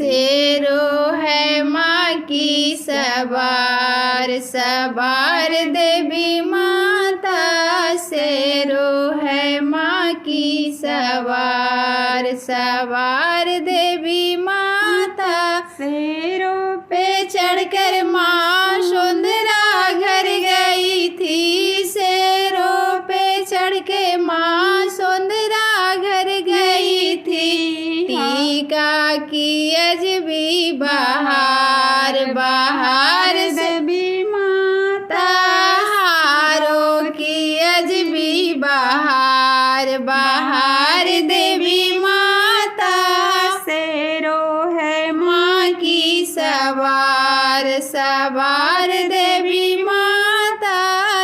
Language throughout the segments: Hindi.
शेरों है माँ की सवार सवार देवी माता। शेरों है माँ की सवार सवार देवी माता। शेरों पे चढ़कर माँ सुंदरा घर गई थी। शेरों पे चढ़ के माँ सुंदरा घर गई थी। टीका की अजबी बहार बहार देवी माता। हारों की अजबी बहार बहार देवी माता। शेरों है माँ की सवार सवार देवी माता।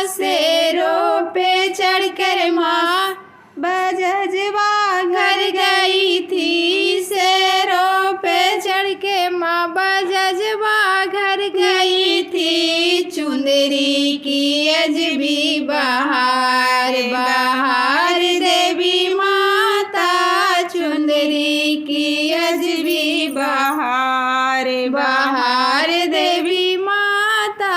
शेरों पे चढ़कर माँ बजजवा घर गई थी। शेरों पे चढ़ के माँ बजजवा घर गई थी। चुंदरी की अजबी बहार बहार देवी माता। चुंदरी की अजबी बहार बहार देवी माता।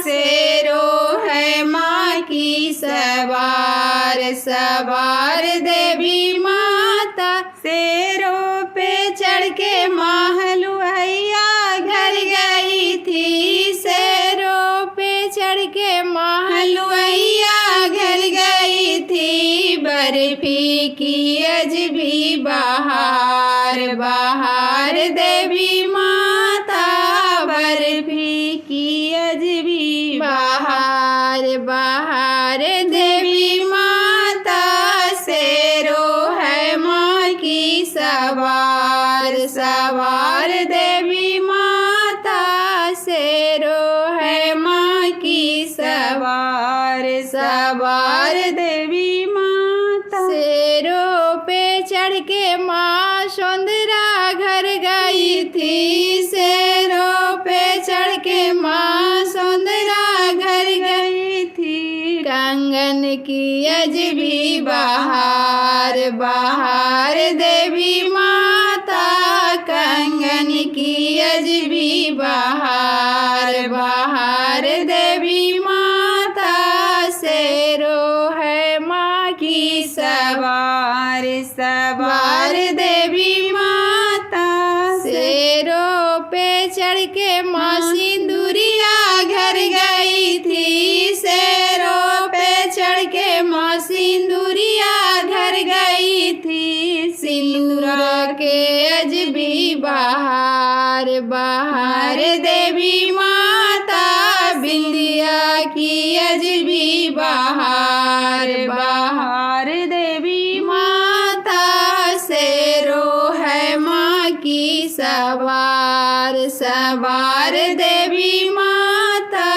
शेरों है माँ की सवार सवार देवी माता। शेरों पे चढ़ के माँ हलुआइया घर गई थी। शेरों पे चढ़ के माँ हलुआइया घर गई थी। बर्फी की अजबी बहार बहार देवी माता। बर्फी की अजबी बहार बहार देवी माता। शेरों है माँ की सवार सवार देवी माता। शेरों है माँ की सवार सवार देवी माता। शेरों पे चढ़ के माँ सुंदरा घर गई थी। शेरों पे चढ़ के माँ सुंदरा घर गई थी। कंगन की अजबी बहार बहार देवी माता। कंगन की अजबी बहार बहार देवी माता। शेरों है माँ की सवार सवार देवी माता। शेरों पे चढ़ के माँ सिंदूरिया घर गई थी। शेरों पे चढ़ के माँ सिंदूरिया घर गई थी। सिंदूर के अजबी बहार बहार देवी माता। बिंदिया की अजबी बहार बहार देवी माता। शेरों है माँ की सवार सवार देवी माता।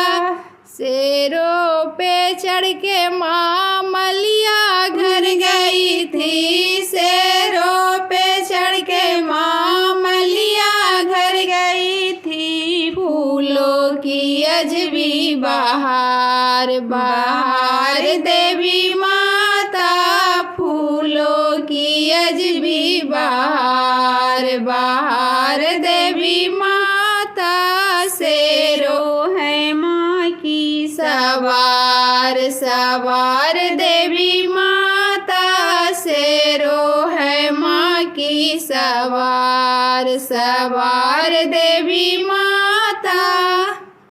शेरों पे चढ़ के माँ मलिया घर गई थी। शेरों पे चढ़ के माँ मलिया घर गई थी। फूलों की अजबी बहार बहार देवी माता। फूलों की अजबी बहार बहार देवी माता। शेरों है माँ की सवार सवार देवी माता। शेरों है माँ की सवार सवार देवी माता।